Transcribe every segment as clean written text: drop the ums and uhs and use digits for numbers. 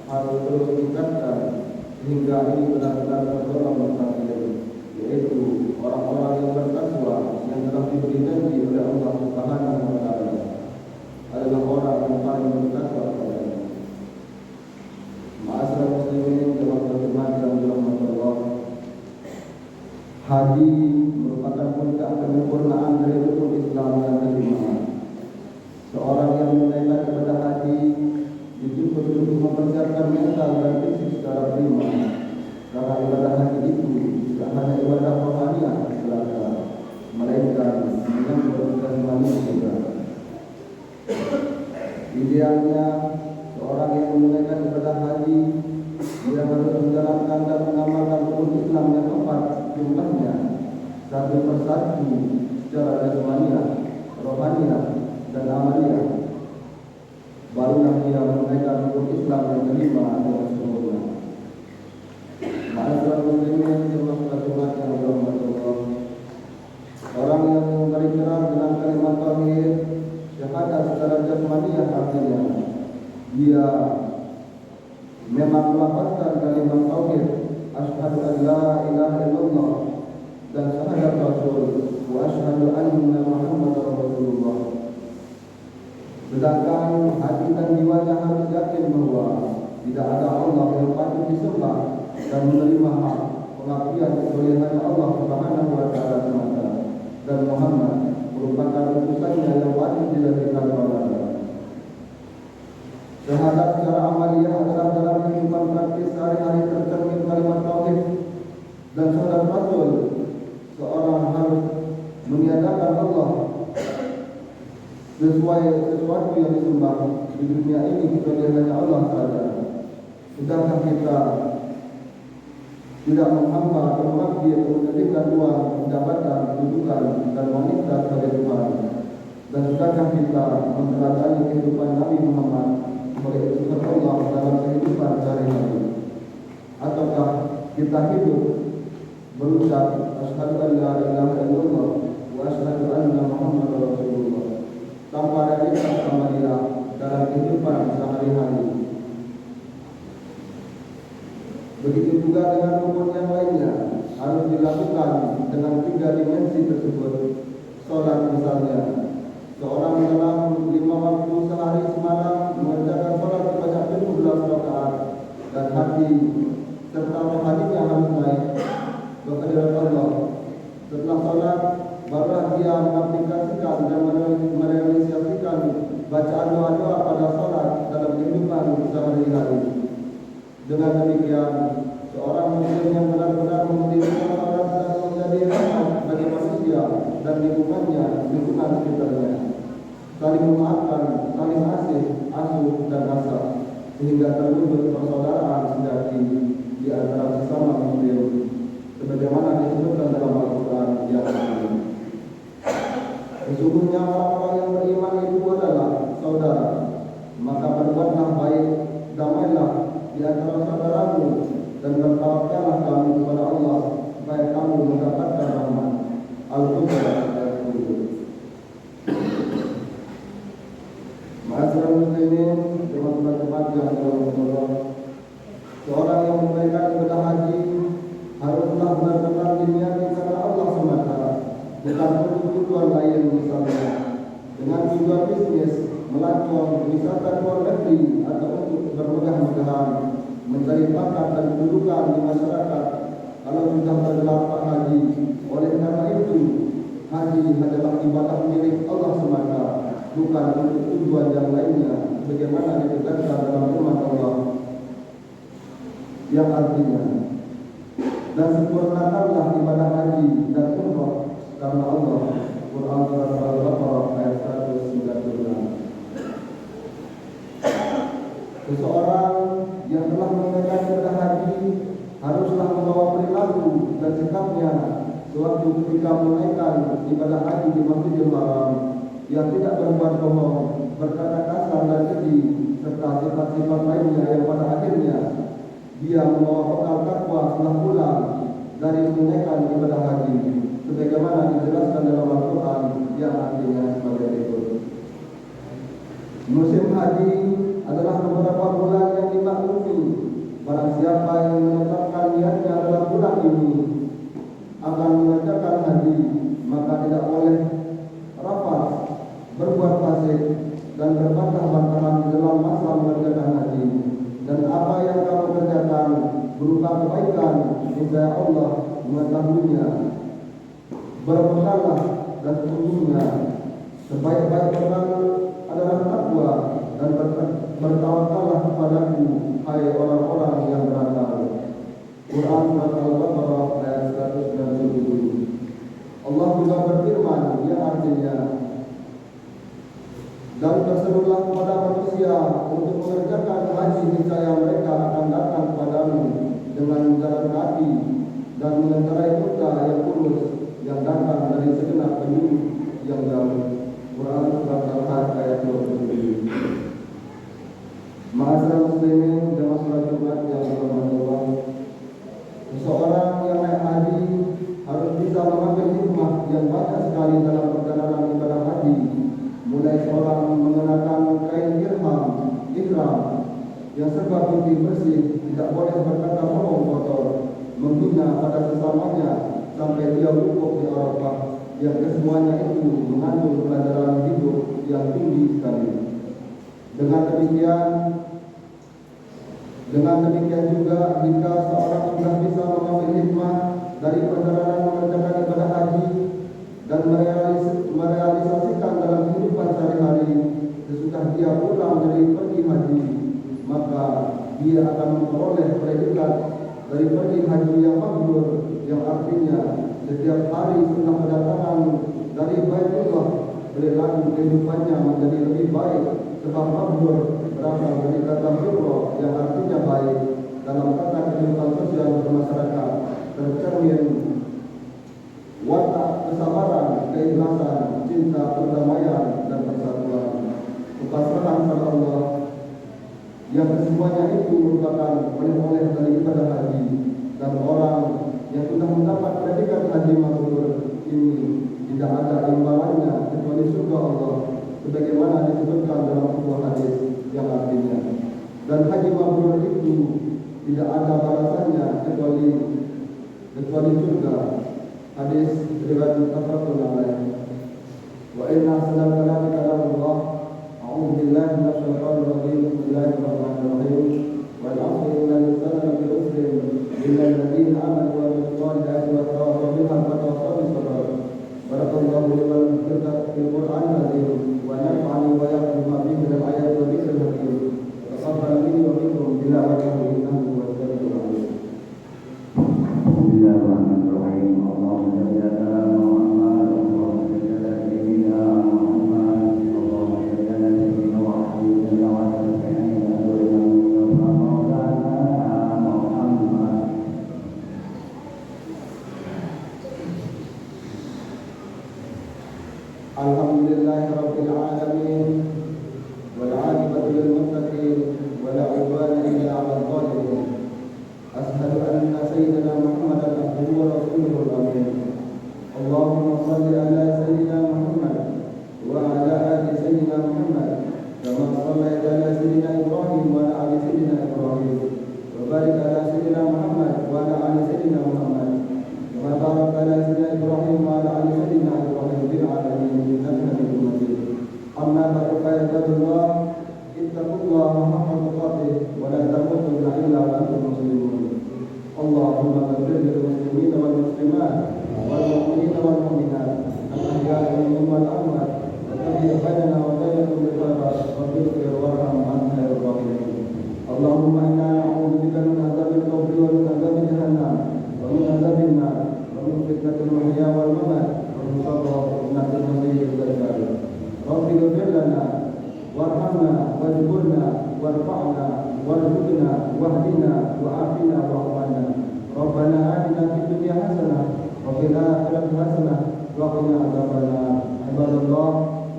harus terus ditingkatkan hingga ini benar-benar tergolong mutakin, yaitu orang-orang yang bertakwa yang telah diberi janji oleh Allah Subhanahu wa taala adalah orang yang paling bertakwa kepada-Nya. Ma'asyiral muslimin jamaah jemaah yang dirahmati Allah, haji merupakan puncak penyempurnaan dari rukun Islam yang kelima. Seorang yang menunaikan ibadah haji dituntut untuk mempersiapkan mental dan fisik secara prima, karena ibadah haji itu tidak hanya ibadah rohaniah belaka, melainkan menyambut jasmani juga. Idealnya seorang yang menunaikan ibadah haji dia harus menjalankan dan mengamalkan rukun Islam yang 4 jumlahnya satu persatu secara jasmaniah, rohaniah dan amaliyah. Barulah dia menunaikan rukun Islam yang kelima dengan sempurna. Ma'asyiral muslimin jemaah yang dirahmati Allah, orang yang berikrar dengan kalimat tauhid syahadat secara jasmaniah artinya dia memang melafazkan kalimat tauhid asyhadu an la ilaha illallah dan syahadat rasul wa asyhadu anna muhammadar rasulullah. Sedangkan hati dan jiwanya harus yakin bahwa tidak ada Allah yang patut disembah dan menerima hak pengabdian kecuali hanya Allah Subhanahu wa taala semata, dan Muhammad merupakan utusannya yang wajib dilakukan olehnya. Syahadat secara amaliyah adalah dalam kehidupan praktis sehari-hari tercermin kalimat tauhid dan syahadat rasul. Seorang harus meniadakan Allah sesuai sesuatu yang disembah di dunia ini kecuali hanya Allah saja. Sedangkan kita tidak menghamba atau mengabdi atau menjadikan uang, jabatan, kedudukan dan wanita sebagai Tuhan. Dan sedangkan kita meneladani kehidupan Nabi Muhammad sebagai utusan Allah dalam kehidupan sehari-hari. Ataukah kita hidup berucap asyhadu an la ilaha illallah wa asyhadu anna muhammadar rasulullah tanpa realitas amaliyah dalam kehidupan sehari-hari. Begitu juga dengan rukun yang lainnya harus dilakukan dengan 3 dimensi tersebut. Salat misalnya, seorang dalam 5 waktu sehari semalam mengerjakan salat sebanyak 17 rakaat dan hati serta rohaninya harus naik ke hadirat Allah. Setelah salat barulah dia mengaplikasikan dan merealisasikan bacaan doa-doa pada salat dalam kehidupan sehari-hari. Dengan demikian, seorang muslim yang benar-benar mendirikan salat dan menjadi rahmat bagi manusia dan lingkungan sekitarnya, saling memaafkan, saling asuh dan asah, sehingga terwujud persaudaraan sejati di antara sesama muslim, sebagaimana disebutkan dalam Al-Quran yang lain. Sesungguhnya orang-orang yang beriman itu adalah saudara, maka berbuatlah baik, damailah di antara saudaramu dan bertawakallah kamu kepada Allah supaya kamu mendapatkan rahmat. Al-Qur'an ayat 10. Ma'asyiral muslimin jemaah yang dirahmati Allah, seorang yang menunaikan ibadah haji haruslah benar-benar diniati karena Allah semata, bukan untuk tujuan lain, misalnya dengan tujuan bisnis, melancong, wisata luar negeri, atau untuk bermegah-megahan, mencari pangkat dan kedudukan di masyarakat kalau sudah bergelar haji. Oleh karena itu, haji adalah ibadah milik Allah semata, bukan untuk tujuan yang lainnya, sebagaimana ditegaskan dalam firman Allah yang artinya, dan sempurnakanlah ibadah haji dan umrah karena Allah. Quran surat Al-Baqarah ayat 196. Seseorang yang telah menunaikan ibadah haji haruslah membawa perilaku dan sikapnya sewaktu ketika menunaikan ibadah haji di Masjidil Haram yang tidak berbuat bohong, berkata kasar dan keji, serta sifat-sifat lainnya yang pada akhirnya dia membawa bekal takwa setelah pulang dari menunaikan ibadah haji, sebagaimana dijelaskan dalam Al-Quran yang artinya sebagai berikut. Musim haji adalah beberapa bulan yang dimaklumi berupa kebaikan, niscaya Allah mengetahuinya. Berbekallah dan sesungguhnya sebaik-baik bekal adalah takwa, dan bertawakallah kepadaku, hai orang-orang yang berakal. Quran Surat Al-Baqarah ayat 197. Allah juga berfirman yang artinya, dan berserulah kepada manusia untuk mengerjakan haji, niscaya mereka akan datang kepadamu dengan jalan kaki dan mengendarai unta yang kurus yang datang dari segenap penjuru yang jauh. Quran Surat Al-Hajj ayat 27. Ma'asyiral muslimin jamaah salat Jumat yang dirahmati Allah, seseorang yang naik haji harus bisa mengambil hikmah yang banyak sekali dalam perjalanan ibadah haji, mulai seorang mengenakan kain ihram yang serba putih bersih, tidak boleh berkata bohong kotor, menghina pada sesamanya sampai dia wukuf di Arafah, yang kesemuanya itu mengandung pelajaran hidup yang tinggi sekali. Dengan demikian juga, jika seorang sudah bisa mengambil hikmah dari perjalanan mengerjakan ibadah haji dan merealisasikan dalam kehidupan sehari-hari, sesudah dia pulang dari pergi haji, maka dia akan memperoleh predikat dari pergi haji yang mabrur, yang artinya setiap hari setelah kedatangan dari Baitullah, perilaku kehidupannya menjadi lebih baik, sebab mabrur berasal dari kata birro yang artinya baik. Dalam kata kehidupan sosial bermasyarakat tercermin watak kesabaran, keikhlasan, cinta, perdamaian, dan persatuan. Kepasrahan pada Allah yang kesemuanya itu merupakan oleh-oleh dari ibadah haji, dan orang yang sudah mendapat predikat haji mabrur ini tidak ada imbalannya kecuali surga Allah, sebagaimana disebutkan dalam sebuah hadis yang artinya, dan haji mabrur itu tidak ada balasannya kecuali surga. Hadis riwayat muttafaqun alaih. Wa inna ahsanal kalami kalamullah. A'udzu billahi minasy syaithanir rajim. Bismillahirrahmanirrahim. Wal 'asri innal insana lafi khusr illa alladziina aamanu wa 'amilus shalihati wa tawassaw bil haqqi wa tawassaw bis sabr. Barakallahu li wa lakum fil Qur'anil 'azim wa nafa'ani wa iyyakum bima fihi minal ayati wa dzikril hakim. Taqabbal minni wa minkum tilawatahu innahu huwas sami'ul 'alim. Bismillahirrahmanirrahim. Allahumma shalli ala Muhammad, Allahumma shalli ala sayyidina Muhammad, Allahumma shalli ala sayyidina wa habibina wa syafi'ina wa maulana Muhammad. Alhamdulillahi rabbil alamin, wal 'aqibatu lil muttaqin, wa la 'udwana illa 'alal zalimin. Ashhadu anna sayyidina Muhammadan abduhu wa rasuluhul amin. Allahumma salli ala sayyidina Muhammad wa ala ali sayyidina Muhammad kama shallaita ala sayyidina Ibrahim wa ala ali sayyidina Ibrahim, wa barik ala sayyidina Muhammad wa ala ali sayyidina Muhammad kama barakta ala sayyidina Ibrahim wa ala ali sayyidina Ibrahim fil alamin innaka Hamidum Majid. Amma ba'du, fa ibadallah, ittaqullaha haqqa tuqatih wa la tamutunna illa wa antum muslimun. Allahumma ighfir lil muslimina wal muslimat wal mu'minina wal mu'minat al-ahya'i minhum wal amwat, wa tahdi bainana wa bainahum bil khairat, wa ighfir warham anta ya rabbana. Allahumma inna na'udzu bika min adzabil qabri wa min adzabi jahannam wa min adzabin nar wa min fitnatil mahya wal mamat wa min fitnatil masiihid dajjal. Rabbi ighfir lana warhamna wajburna warfa'na warzuqna wahdina wa'afina wa'afana. Rabbana atina fid dunya hasanah wa fil akhirati hasanah wa qina adzabannar. Ibadallah,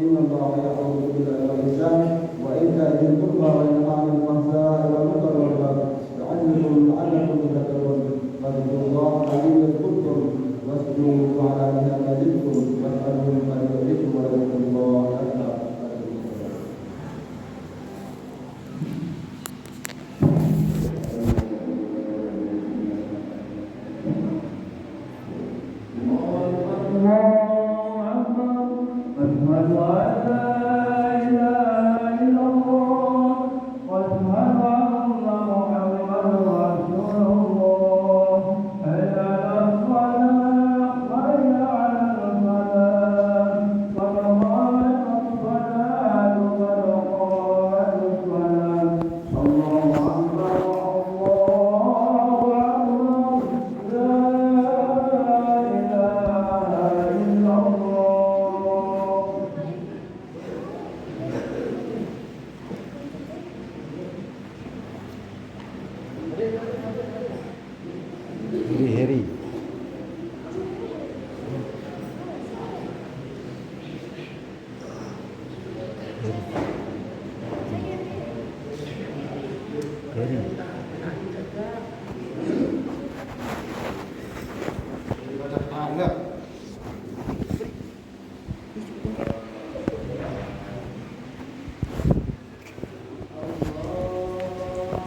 innallaha ya'muru bil 'adli wal ihsan wa ita'i dzil qurba wa yanha 'anil fahsya'i wal munkari wal baghi ya'idhukum la'allakum tadhakkarun. Fadhkurullaha 'azim yadhkurkum waskuruhu 'ala ni'matihi yazidkum was'aluhu min fadlihi wa rizqallahi akbar. أشهد أن لا إله إلا الله وأشهد أن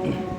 Amin.